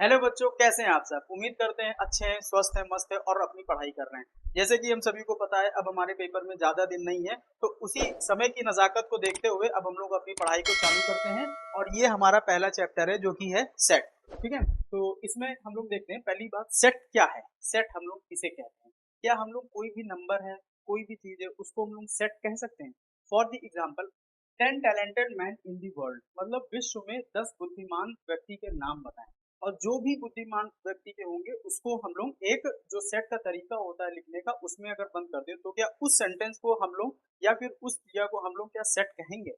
Hello बच्चों, कैसे हैं आप सब। उम्मीद करते हैं अच्छे हैं, स्वस्थ हैं, मस्त हैं और अपनी पढ़ाई कर रहे हैं। जैसे कि हम सभी को पता है, अब हमारे पेपर में ज्यादा दिन नहीं है, तो उसी समय की नजाकत को देखते हुए अब हम लोग अपनी पढ़ाई को चालू करते हैं। और ये हमारा पहला चैप्टर है जो कि है सेट। ठीक है, तो इसमें हम लोग देखते हैं पहली बात, सेट क्या है। सेट हम लोग किसे कहते हैं। क्या हम लोग कोई भी नंबर है, कोई भी चीज है, उसको हम लोग सेट कह सकते हैं। For the example, 10 talented man in the world, मतलब विश्व में 10 बुद्धिमान व्यक्ति के नाम बताएं। और जो भी बुद्धिमान व्यक्ति के होंगे उसको हम लोग एक जो सेट का तरीका होता है लिखने का, उसमें अगर बंद कर दे, तो क्या उस सेंटेंस को हम लोग या फिर उस क्रिया को हम लोग क्या सेट कहेंगे?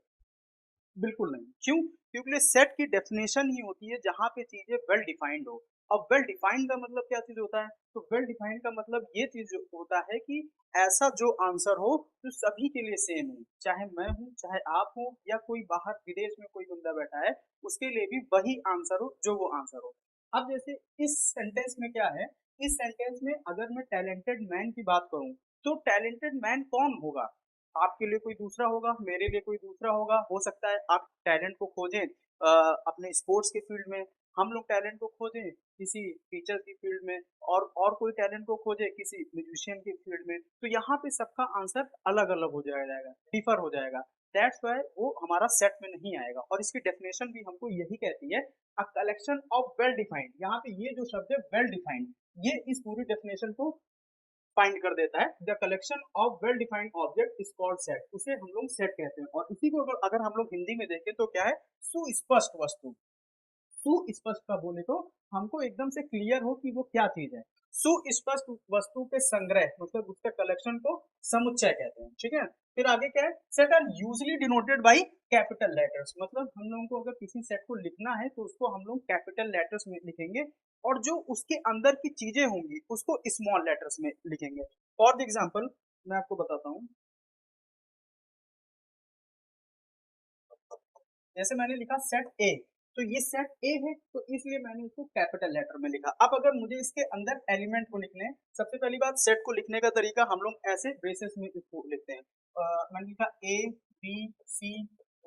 बिल्कुल नहीं। क्यों? क्योंकि सेट की डेफिनेशन ही होती है जहां पे चीजें वेल डिफाइंड हो। अब वेल डिफाइंड का मतलब क्या चीज होता है? तो वेल डिफाइंड का मतलब ये चीज होता है कि ऐसा जो आंसर हो जो सभी के लिए सेम हो, चाहे मैं हूं, चाहे आप हो, या कोई बाहर विदेश में कोई बंदा बैठा है, उसके लिए भी वही आंसर हो जो वो आंसर हो। अब जैसे इस सेंटेंस में क्या है, इस सेंटेंस में अगर मैं टैलेंटेड मैन की बात करूं, तो टैलेंटेड मैन कौन होगा? आपके लिए कोई दूसरा होगा, मेरे लिए कोई दूसरा होगा। हो सकता है आप टैलेंट को खोजें अपने स्पोर्ट्स के फील्ड में, हम लोग टैलेंट को खोजें किसी टीचर की फील्ड में, और कोई टैलेंट को खोजे किसी म्यूजिशियन की फील्ड में। तो यहाँ पे सबका आंसर अलग अलग हो जाएगा, डिफर हो जाएगा। दैट्स वाई वो हमारा सेट में नहीं आएगा। और इसकी डेफिनेशन भी हमको यही कहती है, a collection of well defined. यहाँ पे ये जो शब्द है वेल डिफाइंड, ये इस पूरी डेफिनेशन को फाइंड कर देता है। The collection of well defined object is called set, उसे हम लोग सेट कहते हैं। और इसी को अगर हम लोग हिंदी में देखें तो क्या है, सुस्पष्ट वस्तु। सुस्पष्ट का बोले तो हमको एकदम से क्लियर हो कि वो क्या चीज है। सुस्पष्ट वस्तु के संग्रह, मतलब उसके कलेक्शन को समुच्चय कहते हैं। ठीक है, फिर आगे क्या है, set are usually denoted by capital letters, मतलब हम लोगों को अगर किसी सेट को लिखना है तो उसको हम लोग कैपिटल लेटर्स में लिखेंगे, और जो उसके अंदर की चीजें होंगी उसको स्मॉल लेटर्स में लिखेंगे। फॉर एग्जाम्पल मैं आपको बताता हूँ, जैसे मैंने लिखा सेट ए, तो ये सेट ए है, तो इसलिए मैंने इसको कैपिटल लेटर में लिखा। अब अगर मुझे इसके अंदर एलिमेंट को लिखने हैं, सबसे पहली बात, सेट को लिखने का तरीका हम लोग ऐसे ब्रेसेस में इसको लिखते हैं। मैंने लिखा ए बी सी,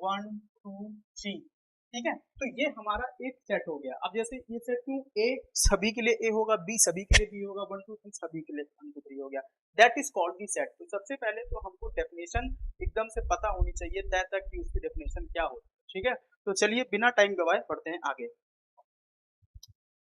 1 2 3। ठीक है, तो ये हमारा एक सेट हो गया। अब जैसे ये सेट क्यों, ए सभी के लिए ए होगा, बी सभी के लिए बी होगा, 1 2 3 सभी के लिए 1 2 3 हो गया। That is called the set. तो सबसे पहले तो हमको डेफिनेशन एकदम से पता होनी चाहिए तय तक कि उसकी डेफिनेशन क्या होती है। ठीक है, तो चलिए बिना टाइम गवाए पढ़ते हैं आगे।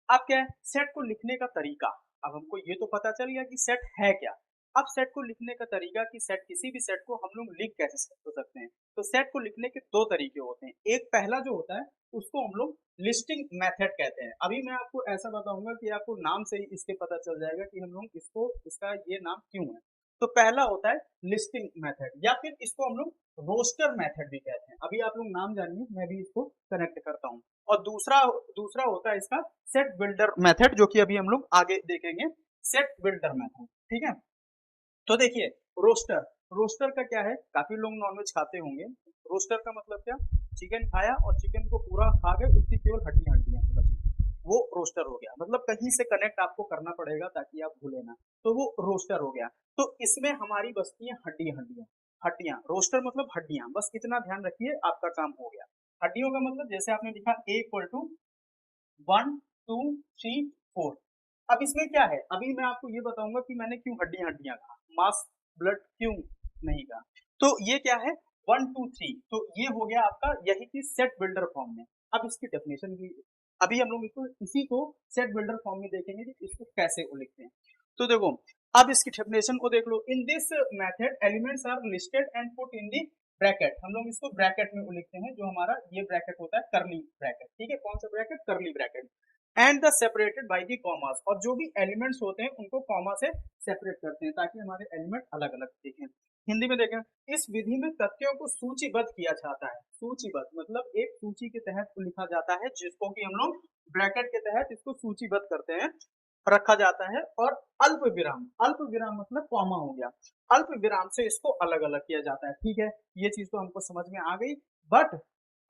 अब क्या है, सेट को लिखने का तरीका। अब हमको ये तो पता चल गया कि सेट है क्या। अब सेट को लिखने का तरीका कि सेट, किसी भी सेट को हम लोग लिख कैसे हो सकते हैं। तो सेट को लिखने के दो तरीके होते हैं। एक पहला जो होता है उसको हम लोग लिस्टिंग मेथड कहते हैं। अभी मैं आपको ऐसा बताऊंगा कि आपको नाम से ही इसके पता चल जाएगा कि हम लोग इसको, इसका ये नाम क्यों है। तो पहला होता है लिस्टिंग मेथड, या फिर इसको हम लोग रोस्टर मेथड भी कहते हैं। अभी आप लोग नाम जानिए, मैं भी इसको कनेक्ट करता हूँ। और दूसरा दूसरा होता है इसका सेट बिल्डर मेथड, जो कि अभी हम लोग आगे देखेंगे। सेट बिल्डर मेथड, ठीक है। तो देखिए, रोस्टर, रोस्टर का क्या है, काफी लोग नॉनवेज खाते होंगे। रोस्टर का मतलब क्या, चिकन खाया और चिकन को पूरा खा गए, उसकी केवल हड्डियां हड्डियां बची, वो रोस्टर हो गया। मतलब कहीं से कनेक्ट आपको करना पड़ेगा ताकि आप भूले ना, तो वो रोस्टर हो गया। तो इसमें हमारी बचती है हड्डियां हड्डियां हड्डियां। रोस्टर मतलब हड्डियां, बस इतना ध्यान रखिए, आपका काम हो गया। हड्डियों का मतलब जैसे आपने लिखा ए इक्वल टू 1 2 3 4। अब इसमें क्या है, अभी मैं आपको ये बताऊंगा कि मैंने क्यों हड्डियां हड्डियां कहा, मास ब्लड क्यों नहीं कहा। तो ये क्या है, 1 2 3, तो ये हो गया आपका, यही चीज सेट बिल्डर फॉर्म में। अब इसकी डेफिनेशन भी अभी हम लोग इसको, इसी को सेट बिल्डर फॉर्म में देखेंगे कि इसको कैसे वो लिखते हैं। तो देखो, अब इसकी डेफिनेशन को देख लो। In this method elements are listed and put in the bracket, हम लोग इसको ब्रैकेट में लिखते हैं, जो हमारा ये ब्रैकेट होता है करली ब्रैकेट। ठीक है, कौन सा ब्रैकेट, करली bracket. And the separated by the commas, और जो भी एलिमेंट्स होते हैं उनको कॉमा से सेपरेट करते हैं ताकि हमारे एलिमेंट अलग अलग दिखें। हिंदी में देखें, इस विधि में तथ्यों को सूचीबद्ध किया जाता है। सूचीबद्ध मतलब एक सूची के तहत लिखा जाता है, जिसको कि हम लोग ब्रैकेट के तहत इसको सूचीबद्ध करते हैं, रखा जाता है। और अल्प विराम, अल्प विराम मतलब कॉमा हो गया, अल्प विराम से इसको अलग अलग किया जाता है। ठीक है, ये चीज तो हमको समझ में आ गई। बट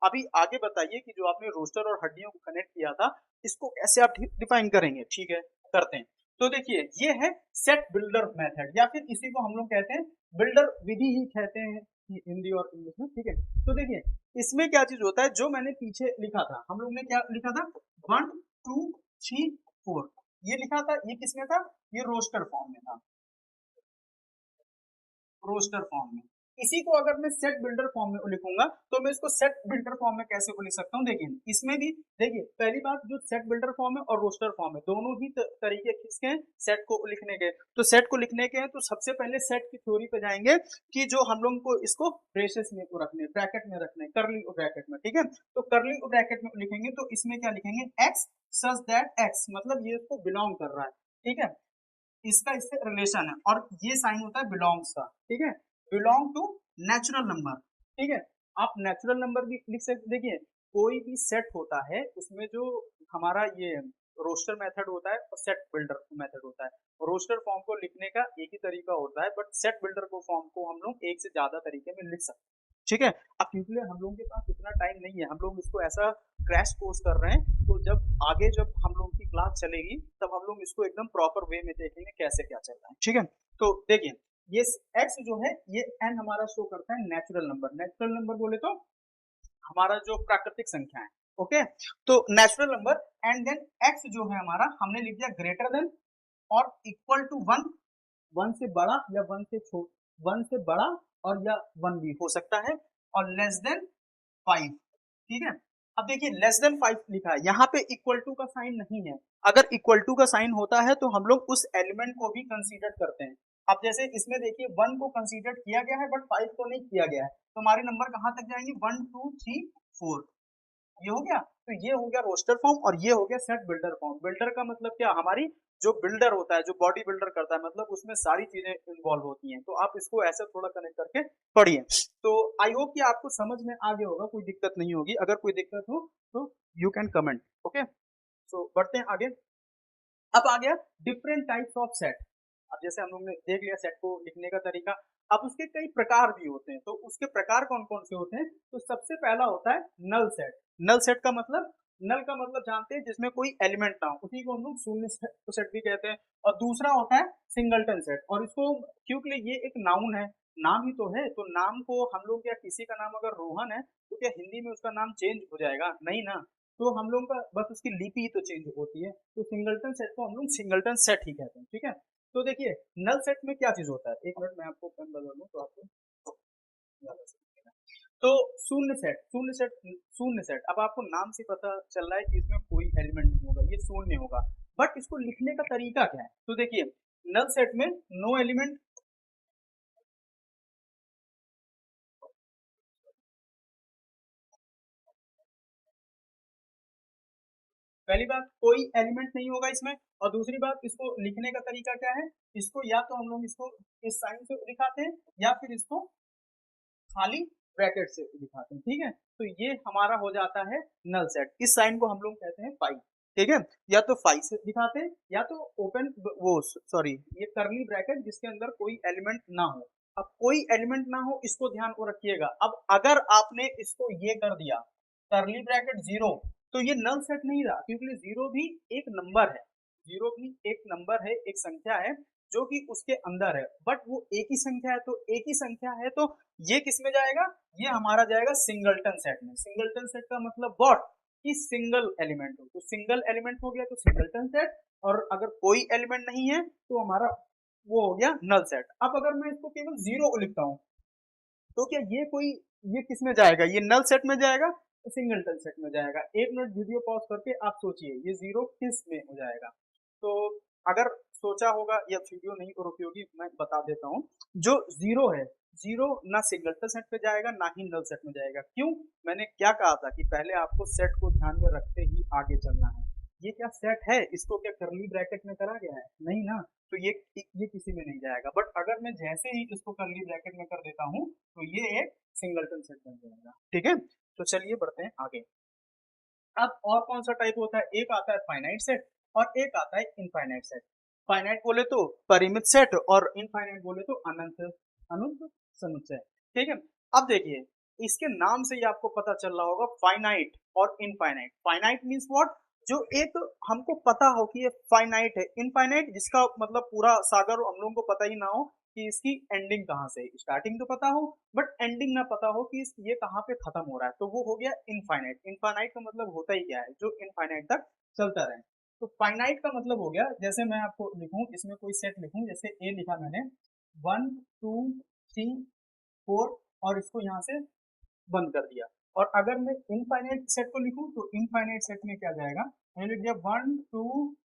अभी आगे बताइए कि जो आपने रोस्टर और हड्डियों को कनेक्ट किया था, इसको कैसे आप डिफाइन करेंगे। ठीक है, करते हैं। तो देखिए, ये है सेट बिल्डर मेथड, या फिर इसी को हम लोग कहते हैं बिल्डर विधि ही कहते हैं हिंदी और इंग्लिश में। ठीक है, तो देखिए इसमें क्या चीज होता है, जो मैंने पीछे लिखा था, हम लोग ने क्या लिखा था, 1 2 3 4 ये लिखा था, ये किसमें था, ये रोस्टर फॉर्म में था, रोस्टर फॉर्म में। इसी को अगर मैं सेट बिल्डर फॉर्म में लिखूंगा तो मैं इसको सेट बिल्डर फॉर्म में कैसे लिख सकता हूँ, देखिए इसमें भी देखिए पहली बात जो सेट बिल्डर फॉर्म है और रोस्टर फॉर्म है दोनों ही तरीके किसके हैं, सेट को लिखने के। तो सेट को लिखने के हैं तो सबसे पहले सेट की थ्योरी पे जाएंगे कि जो हम लोग को इसको ब्रेसेस में रखने, ब्रैकेट में रखने, करली ब्रैकेट में, ठीक है। तो करली ब्रैकेट में लिखेंगे तो इसमें क्या लिखेंगे, एक्स सच दैट एक्स, मतलब ये इसको बिलोंग कर रहा है, ठीक है, इसका इससे रिलेशन है, और ये साइन होता है बिलोंग्स का, ठीक है, बिलोंग टू नेचुरल नंबर, ठीक है। आप नेचुरल नंबर भी लिख सकते, देखिए कोई भी सेट होता है उसमें जो हमारा ये रोस्टर मेथड होता है और सेट बिल्डर मेथड होता है। रोस्टर फॉर्म को लिखने का एक ही तरीका होता है, बट सेट बिल्डर को फॉर्म को हम लोग एक से ज्यादा तरीके में लिख सकते हैं, ठीक है। अब क्योंकि हम लोगों के पास इतना टाइम नहीं है, हम लोग इसको ऐसा क्रैश कोर्स कर रहे हैं, तो जब आगे जब हम लोग की क्लास चलेगी तब हम लोग इसको एकदम प्रॉपर वे में देखेंगे कैसे क्या चल रहा है, ठीक है। तो देखिए ये x जो है ये n हमारा शो करता है नेचुरल नंबर, नेचुरल नंबर बोले तो हमारा जो प्राकृतिक संख्या है, ओके। तो natural number and then x जो है हमारा हमने लिख दिया ग्रेटर देन और इक्वल टू 1, 1 से बड़ा या 1 से छोटा, 1 से बड़ा और या 1 भी हो सकता है, और लेस देन 5, ठीक है। अब देखिए लेस देन 5 लिखा है, यहाँ पे इक्वल टू का साइन नहीं है, अगर इक्वल टू का साइन होता है तो हम लोग उस एलिमेंट को भी कंसीडर करते हैं। अब जैसे इसमें देखिए 1 को कंसीडर किया गया है बट 5 को नहीं किया गया है, तो हमारे नंबर कहाँ तक जाएंगे, 1 2 3 4, ये हो गया। तो ये हो गया रोस्टर फॉर्म और ये हो गया सेट बिल्डर फॉर्म। बिल्डर का मतलब क्या, हमारी जो बिल्डर होता है, जो बॉडी बिल्डर करता है, मतलब उसमें सारी चीजें इन्वॉल्व होती हैं, तो आप इसको ऐसे थोड़ा कनेक्ट करके पढ़िए। तो आई होप कि आपको समझ में आ गया होगा, कोई दिक्कत नहीं होगी, अगर कोई दिक्कत हो तो यू कैन कमेंट, ओके। सो बढ़ते हैं आगे। अब आ गया डिफरेंट टाइप्स ऑफ सेट। अब जैसे हम लोग ने देख लिया सेट को लिखने का तरीका, अब उसके कई प्रकार भी होते हैं, तो उसके प्रकार कौन कौन से होते हैं, तो सबसे पहला होता है नल सेट। नल सेट का मतलब, नल का मतलब जानते हैं जिसमें कोई एलिमेंट ना हो, उसी को हम लोग शून्य सेट भी कहते हैं। और दूसरा होता है सिंगलटन सेट, और इसको क्योंकि ये एक नाउन है, नाम ही तो है, तो नाम को हम लोग, या किसी का नाम अगर रोहन है तो क्या हिंदी में उसका नाम चेंज हो जाएगा, नहीं ना, तो हम लोग का बस उसकी लिपि ही तो चेंज होती है, तो सिंगलटन सेट को हम लोग सिंगलटन सेट ही कहते हैं, ठीक है। तो देखिए नल सेट में क्या चीज होता है, एक मिनट मैं आपको पेन बदल दूं तो आपको ज्यादा समझ में। तो शून्य सेट, शून्य सेट, शून्य सेट, अब आपको नाम से पता चल रहा है कि इसमें कोई एलिमेंट नहीं होगा, ये शून्य होगा, बट इसको लिखने का तरीका क्या है, तो देखिए नल सेट में नो एलिमेंट, पहली बात कोई एलिमेंट नहीं होगा इसमें, और दूसरी बात इसको लिखने का तरीका क्या है, इसको या तो हम लोग इसको इस साइन से दिखाते हैं या फिर इसको खाली ब्रैकेट से दिखाते हैं, ठीक है। तो ये हमारा हो जाता है नल सेट, इस साइन को हम लोग कहते हैं फाई, ठीक है। या तो फाई से दिखाते हैं या तो ओपन वो सॉरी ये करली ब्रैकेट जिसके अंदर कोई एलिमेंट ना हो। अब कोई एलिमेंट ना हो इसको ध्यान को रखिएगा, अब अगर आपने इसको ये कर दिया करली ब्रैकेट जीरो, तो ये नल सेट नहीं रहा, क्योंकि जीरो भी एक नंबर है, जीरो भी एक नंबर है, एक संख्या है जो कि उसके अंदर है, बट वो एक ही संख्या है, तो एक ही संख्या है तो ये किस में जाएगा, ये हमारा जाएगा सिंगलटन सेट में। सिंगलटन सेट का मतलब व्हाट, कि सिंगल एलिमेंट हो, तो सिंगल एलिमेंट हो गया तो सिंगलटन सेट, और अगर कोई एलिमेंट नहीं है तो हमारा वो हो गया नल सेट। अब अगर मैं इसको केवल जीरो को लिखता हूँ तो क्या ये कोई, ये किस में जाएगा, ये नल सेट में जाएगा तो सिंगलटन सेट में जाएगा। एक मिनट वीडियो पॉज करके आप सोचिए ये जीरो किस में हो जाएगा। तो अगर सोचा होगा या वीडियो नहीं और उपयोगी, मैं बता देता हूँ। जो जीरो है, जीरो ना सिंगलटन सेट में जाएगा ना ही नल सेट में जाएगा। क्यों, मैंने क्या कहा था कि पहले आपको सेट को ध्यान में रखते ही आगे चलना है। ये क्या सेट है, इसको क्या करली ब्रैकेट में करा गया है, नहीं ना, तो ये किसी में नहीं जाएगा। बट अगर मैं जैसे ही इसको करली ब्रैकेट में कर देता हूँ तो ये एक सिंगलटन सेट बन जाएगा, ठीक है। तो चलिए बढ़ते हैं आगे। अब और कौन सा टाइप होता है, एक आता है फाइनाइट सेट और एक आता है इनफाइनाइट सेट। फाइनाइट बोले तो परिमित सेट और इनफाइनाइट बोले तो अनंत, अनंत समुच्चय, ठीक है। अब देखिए इसके नाम से ही आपको पता चल रहा होगा फाइनाइट और इनफाइनाइट। फाइनाइट मींस व्हाट, जो एक हमको पता हो कि ये फाइनाइट है। इनफाइनाइट जिसका मतलब पूरा सागर हम लोगों को पता ही ना हो कि इसकी एंडिंग कहाँ से, स्टार्टिंग तो पता हो बट एंडिंग ना पता हो कि ये कहाँ पे खत्म हो रहा है, तो वो हो गया इनफाइनाइट। इनफाइनाइट का मतलब होता ही क्या है, जो इनफाइनाइट तक चलता रहे। तो फाइनाइट का मतलब हो गया, जैसे मैं आपको लिखूं, इसमें कोई सेट लिखूं, जैसे ए लिखा मैंने 1 2 3 4 और इसको यहाँ से बंद कर दिया। और अगर मैं इनफाइनाइट सेट को लिखूं तो इनफाइनाइट सेट में क्या जाएगा, मैंने लिख दिया 1 2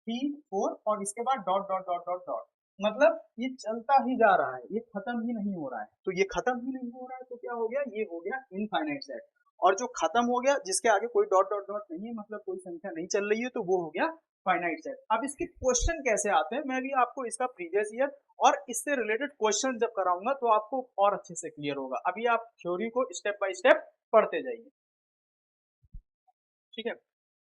3 4 और इसके बाद dot dot dot dot dot, मतलब ये चलता ही जा रहा है, ये खत्म ही नहीं हो रहा है। तो ये खत्म ही नहीं हो रहा है तो क्या हो गया, ये हो गया इनफाइनाइट सेट। और जो खत्म हो गया, जिसके आगे कोई डॉट डॉट डॉट नहीं है, मतलब कोई संख्या नहीं चल रही है, तो वो हो गया फाइनाइट सेट। अब इसके क्वेश्चन कैसे आते हैं, मैं भी आपको इसका प्रीवियस ईयर और इससे रिलेटेड क्वेश्चन जब कराऊंगा तो आपको और अच्छे से क्लियर होगा। अभी आप थ्योरी को स्टेप बाय स्टेप पढ़ते जाइए, ठीक है।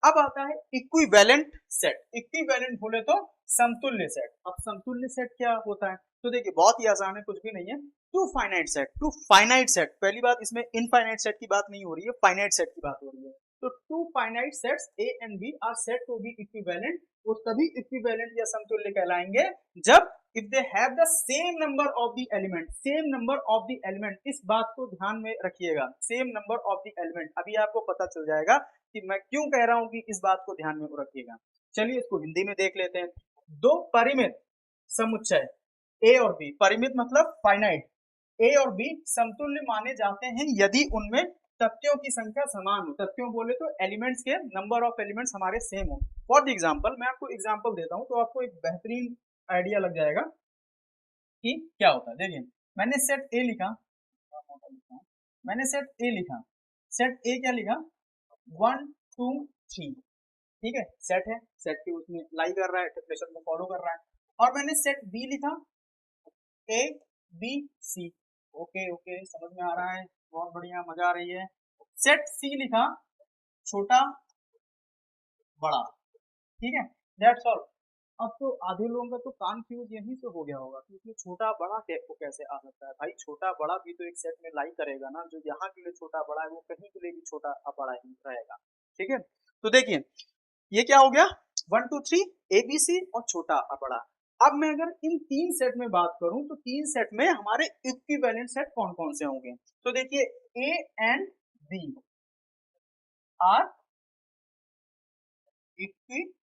अब आता है इक्विवेलेंट सेट। इक्विवेलेंट बोले तो समतुल्य सेट। अब समतुल्य सेट क्या होता है, तो देखिए बहुत ही आसान है, कुछ भी नहीं है। Two finite set, two finite set, पहली बात इसमें इनफाइनाइट सेट की बात नहीं हो रही है, फाइनाइट सेट की बात हो रही है। तो two finite sets A and B are said to be equivalent, वो तभी इक्विवेलेंट या समतुल्य कहलाएंगे जब if they have the same number of the element, same number of the element, इस बात को ध्यान में रखिएगा, same number of the element. अभी आपको पता चल जाएगा कि मैं क्यों कह रहा हूं कि इस बात को ध्यान में रखिएगा। चलिए इसको हिंदी में देख लेते हैं। दो परिमित समुच्चय ए और बी, परिमित मतलब फाइनाइट, ए और बी समतुल्य माने जाते हैं यदि उनमें तथ्यों की संख्या समान हो। तथ्यों बोले तो एलिमेंट्स के नंबर ऑफ एलिमेंट्स हमारे सेम हो। फॉर द एग्जांपल, मैं आपको एग्जांपल देता हूं तो आपको एक बेहतरीन आइडिया लग जाएगा कि क्या होता है। देखिए मैंने सेट ए लिखा, मैंने सेट ए लिखा, सेट ए क्या लिखा 1 2 3, ठीक है, सेट है, सेट के उसमें लाई कर रहा है, डेफिनेशन को फॉलो कर रहा है। और मैंने सेट बी लिखा A B C, okay okay समझ में आ रहा है, बहुत बढ़िया, मजा आ रही है। सेट सी लिखा छोटा बड़ा, ठीक है, दैट्स ऑल। अब तो आधे लोगों का तो कंफ्यूज यहीं से हो गया होगा कि इसमें छोटा बड़ा को कैसे आ सकता है। भाई छोटा बड़ा भी तो एक सेट में लाई करेगा ना, जो यहाँ के लिए छोटा बड़ा है वो कहीं के लिए भी छोटा बड़ा ही रहेगा, ठीक है। तो देखिए ये क्या हो गया 1 2 3 ए बी सी और छोटा बड़ा। अब मैं अगर इन तीन सेट में बात करूं तो तीन सेट में हमारे इक्विवेलेंट सेट कौन कौन से होंगे, तो देखिए A and B are equivalent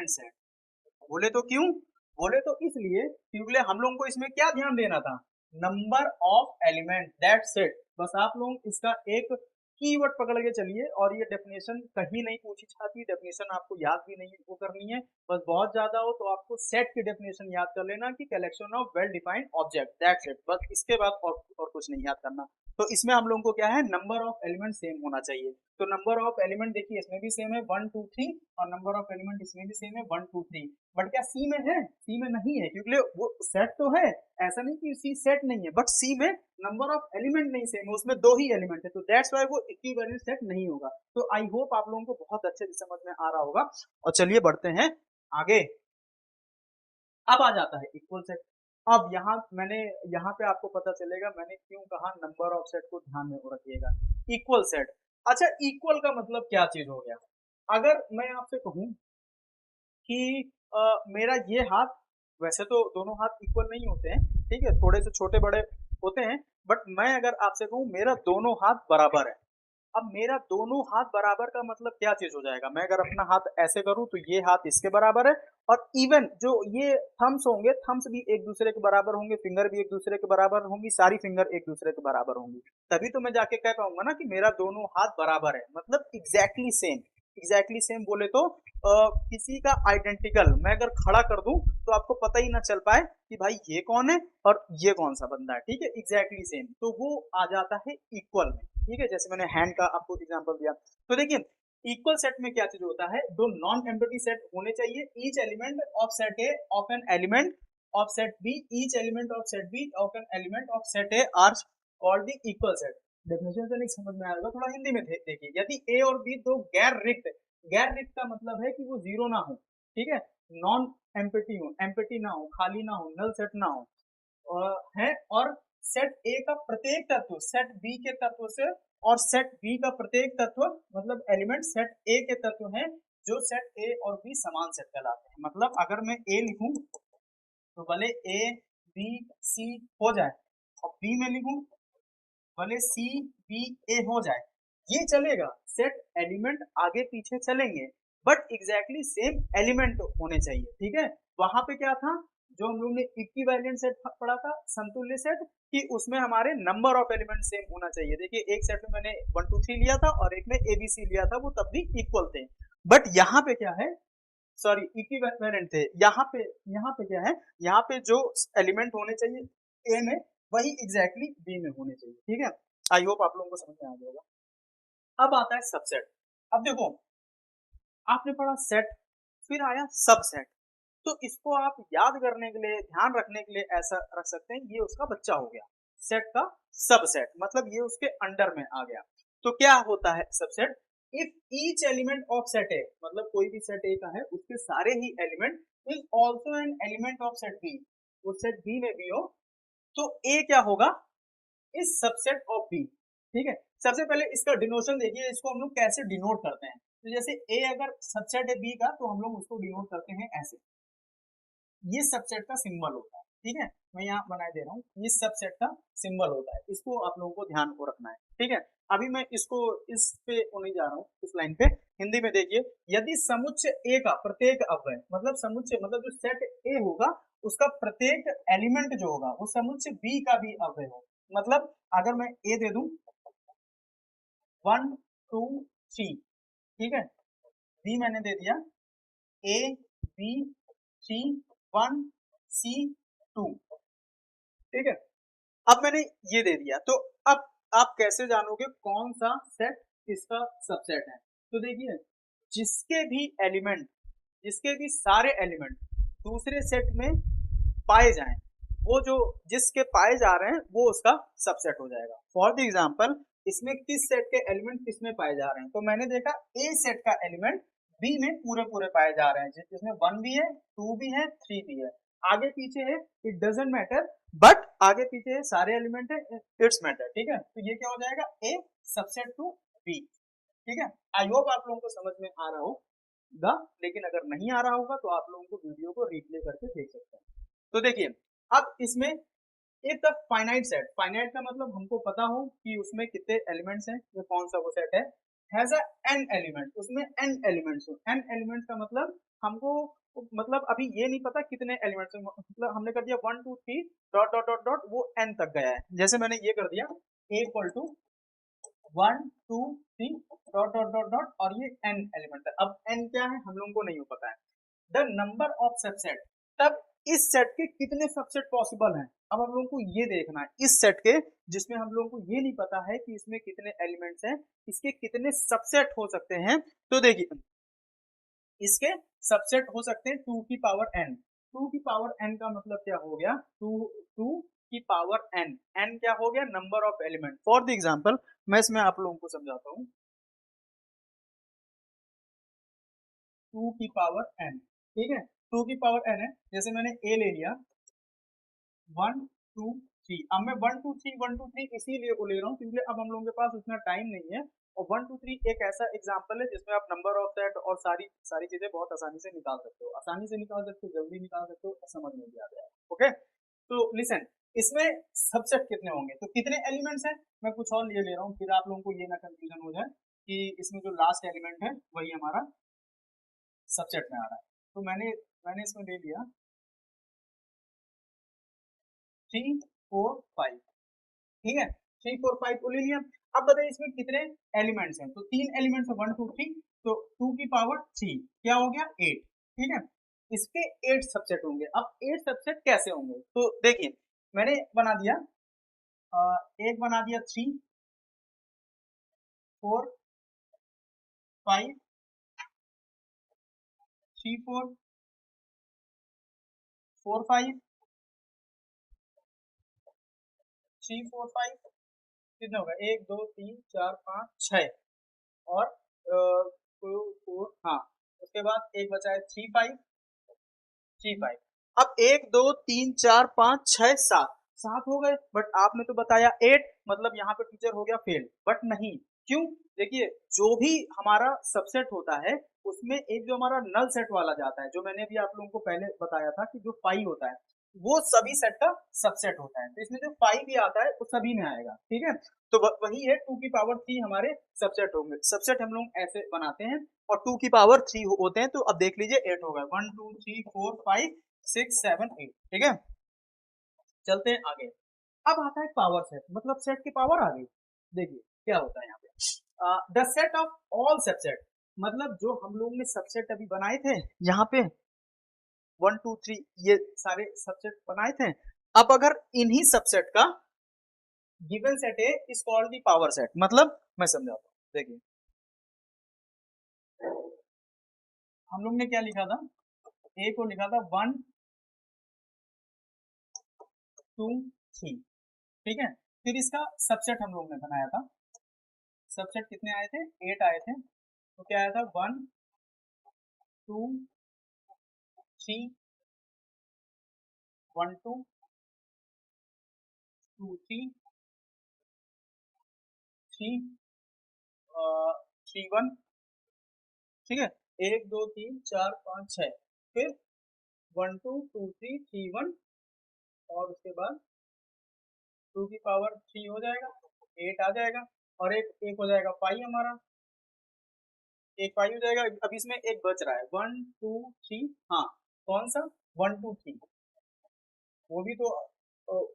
set. बोले तो क्यों, बोले तो इसलिए क्योंकि हम लोगों को इसमें क्या ध्यान देना था, number of element, that's it. बस आप लोग इसका एक कीवर्ड पकड़ के चलिए, और ये डेफिनेशन कहीं नहीं पूछी जाती, डेफिनेशन आपको याद भी नहीं वो करनी है। बस बहुत ज्यादा हो तो आपको सेट की डेफिनेशन याद कर लेना कि collection of well defined object, that's it, बस इसके बाद और कुछ नहीं याद करना। तो इसमें हम लोगों को क्या है, नंबर ऑफ एलिमेंट सेम होना चाहिए। तो नंबर ऑफ एलिमेंट देखिए इसमें भी सेम है 1 2 3, और नंबर ऑफ एलिमेंट इसमें भी सेम है 1 2 3। बट क्या सी में है, सी में नहीं है, क्योंकि वो सेट तो है, ऐसा नहीं कि सी सेट नहीं है, बट सी में नंबर ऑफ एलिमेंट नहीं सेम है, उसमें दो ही एलिमेंट है, तो दैट्स वाई वो इक्विवेलेंट सेट नहीं होगा। तो आई होप आप लोगों को बहुत अच्छे से समझ में आ रहा होगा। और चलिए बढ़ते हैं आगे। अब आ जाता है इक्वल सेट। अब यहाँ पे आपको पता चलेगा मैंने क्यों कहा नंबर ऑफ सेट को ध्यान में रखिएगा। इक्वल सेट, अच्छा इक्वल का मतलब क्या चीज हो गया, अगर मैं आपसे कहूं कि मेरा ये हाथ, वैसे तो दोनों हाथ इक्वल नहीं होते हैं, ठीक है, थोड़े से छोटे बड़े होते हैं, बट मैं अगर आपसे कहूं मेरा दोनों हाथ बराबर है। अब मेरा दोनों हाथ बराबर का मतलब क्या चीज हो जाएगा, मैं अगर अपना हाथ ऐसे करूं तो ये हाथ इसके बराबर है, और इवन जो ये थम्स होंगे, थम्स भी एक दूसरे के बराबर होंगे, फिंगर भी एक दूसरे के बराबर होंगी, सारी फिंगर एक दूसरे के बराबर होंगी, तभी तो मैं जाके कह पाऊंगा ना कि मेरा दोनों हाथ बराबर है, मतलब एग्जैक्टली सेम। एग्जैक्टली सेम बोले तो किसी का आइडेंटिकल मैं अगर खड़ा कर दूं तो आपको पता ही ना चल पाए कि भाई ये कौन है और ये कौन सा बंदा है, ठीक है, एग्जैक्टली सेम, तो वो आ जाता है इक्वल में, ठीक है। जैसे मैंने हैंड का आपको एग्जांपल दिया, तो देखिए इक्वल सेट में क्या चीज होता है, दो नॉन एम्प्टी सेट होने चाहिए, each element of set A of an element of set B, each element of set B of an element of set A are called the equal set. Definition से नहीं समझ में आएगा, थोड़ा हिंदी में देखिए, यदि ए और बी दो गैर रिक्त, गैर रिक्त का मतलब है कि वो जीरो ना हो, ठीक है, नॉन एम्प्टी हो, एम्प्टी ना हो, खाली ना हो, नल सेट ना हो है, और सेट ए का प्रत्येक तत्व सेट बी के तत्व से, और सेट बी का प्रत्येक तत्व मतलब एलिमेंट सेट ए के तत्व हैं, जो सेट ए और बी समान सेट कहलाते हैं। मतलब अगर मैं ए लिखूं तो भले ए बी सी हो जाए, और बी में लिखूं भले सी बी ए हो जाए, ये चलेगा, सेट एलिमेंट आगे पीछे चलेंगे, बट एग्जैक्टली सेम एलिमेंट होने चाहिए, ठीक है। वहां पे क्या था, जो हम लोग ने इक्विवेलेंट सेट पढ़ा था, समतुल्य सेट, कि उसमें हमारे नंबर ऑफ एलिमेंट सेम होना चाहिए। देखिए एक सेट में मैंने 1 2 3 लिया था और एक में एबीसी लिया था, वो तब भी इक्वल थे। बट यहाँ पे क्या है, सॉरी इक्विवेलेंट थे। यहाँ पे क्या है, यहाँ पे जो एलिमेंट होने चाहिए ए में, वही एग्जैक्टली बी में होने चाहिए, ठीक है। आई होप आप लोगों को समझ में आ गया होगा। अब आता है सबसेट। अब देखो, आपने पढ़ा सेट, फिर आया सबसेट। तो इसको आप याद करने के लिए, ध्यान रखने के लिए ऐसा रख सकते हैं, ये उसका बच्चा हो गया सेट का सबसेट, मतलब ये उसके अंडर में आ गया। तो क्या होता है subset, if each element of set A, मतलब कोई भी सेट ए का है, उसके सारे ही element is also an element of set B, वो सेट बी में भी हो, तो ए क्या होगा, इज सबसेट ऑफ बी, ठीक है। सबसे पहले इसका डिनोशन देखिए, इसको हम लोग कैसे डिनोट करते हैं। तो जैसे ए अगर सबसेट है बी का, तो हम लोग उसको डिनोट करते हैं ऐसे, ये सबसेट का सिंबल होता है, ठीक है। मैं यहाँ बनाए दे रहा हूँ, ये सबसेट का सिंबल होता है, इसको आप लोगों को ध्यान को रखना है, ठीक है। अभी मैं इसको इस पे नहीं जा रहा हूँ, इस लाइन पे हिंदी में देखिए, यदि समुच्चय ए का प्रत्येक अव्यय, मतलब समुच्चय मतलब जो सेट ए होगा उसका प्रत्येक एलिमेंट जो होगा वो समुच्चय बी का भी अव्यय हो, मतलब अगर मैं ए दे दूं 1 2 3, ठीक है, बी मैंने दे दिया ए बी 3 1 सी 2, ठीक है। अब मैंने ये दे दिया, तो अब आप कैसे जानोगे कौन सा सेट किसका सबसेट है। तो देखिए, जिसके भी एलिमेंट, जिसके भी सारे एलिमेंट दूसरे सेट में पाए जाएं, वो जो जिसके पाए जा रहे हैं वो उसका सबसेट हो जाएगा। फॉर द एग्जांपल, इसमें किस सेट के एलिमेंट किसमें पाए जा रहे हैं, तो मैंने देखा ए सेट का एलिमेंट बी में पूरे पूरे पाए जा रहे हैं, जिसमें 1 भी है 2 भी है 3 भी है, आगे पीछे है इट डजेंट मैटर, बट आगे पीछे सारे एलिमेंट है इट्स मैटर, ठीक है। तो ये क्या हो जाएगा, ए सबसेट टू बी, ठीक है। आई होप आप लोगों को समझ में आ रहा होगा, लेकिन अगर नहीं आ रहा होगा तो आप लोगों को वीडियो को रिप्ले करके देख सकते हैं। तो देखिए, अब इसमें एक द फाइनाइट सेट, फाइनाइट का मतलब हमको पता हो कि उसमें कितने एलिमेंट्स हैं, वो कौन सा वो सेट है, हैज अ एन एलिमेंट, उसमें एन एलिमेंट्स हो। एन एलिमेंट्स का मतलब हमको, मतलब अभी ये नहीं पता कितने एलिमेंट्स, मतलब हमने कर दिया 1 2 3 डॉट डॉट डॉट डॉट, वो एन तक गया है। जैसे मैंने ये कर दिया A equal to 1 2 3 dot dot dot dot, और ये एन एलिमेंट है। अब एन क्या है हम लोगों को नहीं पता है। द नंबर ऑफ सबसेट, तब इस सेट के कितने सबसेट पॉसिबल हैं। अब हम लोगों को ये देखना है इस सेट के, जिसमें हम लोगों को ये नहीं पता है कि इसमें कितने एलिमेंट्स हैं, इसके कितने सबसेट हो सकते हैं। तो देखिए, इसके सबसेट हो सकते हैं 2 की पावर n। 2 की पावर n का मतलब क्या हो गया, 2 की पावर n, n क्या हो गया, number of element. For the example, मैं इसमें आप लोगों को समझाता हूं, 2 की पावर n, ठीक है, 2 की पावर n है। जैसे मैंने a ले लिया 1 2 3, अब मैं 1 2 3 1 2 3 इसीलिए को ले रहा हूँ क्योंकि अब हम लोगों के पास उतना टाइम नहीं है, और 1 2 3 एक ऐसा एग्जांपल है जिसमें आप नंबर ऑफ सेट और सारी सारी चीजें बहुत आसानी से निकाल सकते हो, आसानी से निकाल सकते हो, जल्दी निकाल सकते हो, समझ में भी आ जाएगा। ओके, तो लिसन, इसमें सबसेट कितने होंगे, तो कितने एलिमेंट्स हैं, मैं कुछ और ले रहा हूँ, फिर आप लोगों को ये ना कंफ्यूजन हो जाए कि इसमें जो लास्ट एलिमेंट है वही हमारा सबसेट में आ रहा है। तो मैंने इसमें ले लिया 3 4 5, ठीक है, 3 4 5 को ले लिया। अब बताइए इसमें कितने एलिमेंट्स हैं, तो 3 एलिमेंट्स है 1 2 3, तो 2 की पावर 3 क्या हो गया 8, ठीक है। इसके 8 सबसेट होंगे। अब 8 सबसेट कैसे होंगे, तो देखिए मैंने बना दिया, एक बना दिया 3 4 5 3 4 4 5 3 4 5, कितने होगा 1 2 3 4 5 6, और 2 4, हाँ, उसके बाद एक बचा है 3 5 3 5। अब 1 2 3 4 5 6 7, 7 हो गए, बट आपने तो बताया 8, मतलब यहाँ पे टीचर हो गया फेल, बट नहीं, क्यों, देखिए जो भी हमारा सबसेट होता है उसमें एक जो हमारा नल सेट वाला जाता है, जो मैंने भी आप लोगों को पहले बताया था कि जो पाई होता है, वो सभी सेट का सबसेट होता है। तो इसमें जो 5 भी आता है वो सभी में आएगा, ठीक है। तो वही है 2 की पावर 3 हमारे सबसेट होंगे। सबसेट हम लोग ऐसे बनाते हैं और 2 की पावर 3 होते हैं। तो अब देख लीजिए 8 होगा, 1 2 3 4 5 6 7 8, ठीक है। चलते हैं आगे। अब आता है पावर सेट, मतलब सेट की पावर आ गई। देखिए क्या होता है यहाँ पे, the set of all subset, मतलब जो हम लोग ने सबसेट अभी बनाए थे यहाँ पे 1 2 3 ये सारे सबसेट बनाए थे। अब अगर इन्हीं सबसेट का given set A is called the power set. मतलब मैं समझाता हूँ, देखिए हम लोग ने क्या लिखा था, ए को लिखा था 1 2 3, ठीक है। फिर इसका सबसेट हम लोग ने बनाया था। सबसेट कितने आए थे, 8 आए थे। तो क्या आया था, 1 2 3 1 2 2 3 3 3 1, ठीक है। 1 2 3 4 5 6, फिर 1 2 2 3 3 1, और उसके बाद 2 की पावर 3 हो जाएगा, 8 आ जाएगा, और एक एक हो जाएगा पाई हमारा, एक पाई हो जाएगा। अब इसमें एक बच रहा है 1 2 3, हाँ कौन सा, 1 2 3, वो भी तो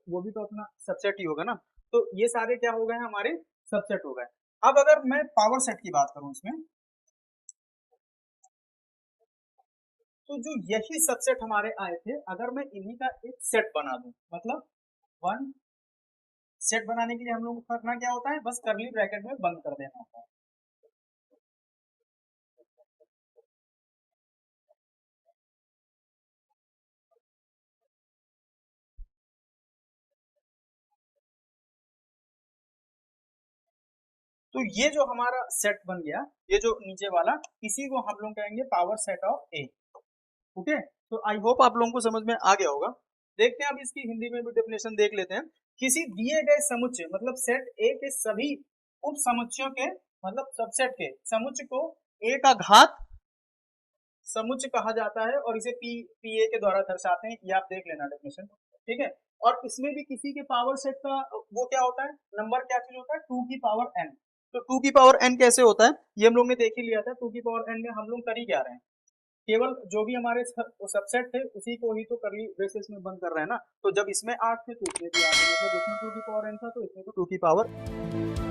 वो भी तो अपना सबसेट ही होगा ना। तो ये सारे क्या हो गए हमारे, सबसेट हो गए। अब अगर मैं पावर सेट की बात करूं इसमें, तो जो यही सबसेट हमारे आए थे, अगर मैं इन्हीं का एक सेट बना दूं, मतलब वन सेट बनाने के लिए हम लोग को करना क्या होता है, बस करली ब्रैकेट में बंद कर देना होता है। तो ये जो हमारा सेट बन गया, ये जो नीचे वाला, इसी को हम लोग कहेंगे power set of A. Okay, तो आई होप आप लोगों को समझ में आ गया होगा। देखते हैं अब इसकी हिंदी में भी डेफिनेशन देख लेते हैं। किसी दिए गए समुच्चय, मतलब सेट ए के सभी उप समुच्चयों के, मतलब सबसेट के समुच्चय को ए का घात समुच्चय कहा जाता है, और इसे पी पी ए के द्वारा दर्शाते हैं। ये आप देख लेना डेफिनेशन, ठीक है। और इसमें भी किसी के पावर सेट का वो क्या होता है, नंबर क्या चीज होता है, 2 की पावर एन। तो 2 की पावर एन कैसे होता है, ये हम लोग ने देख ही लिया था। 2 की पावर एन में हम लोग कर ही क्या रहे हैं, केवल जो भी हमारे सबसेट थे उसी को ही तो करली ब्रेसेस में बंद कर रहे हैं ना। तो जब इसमें 8 थे तो इसमें भी 8 थे, मतलब इसमें 2 की पावर एन था तो इसमें तो 2 की पावर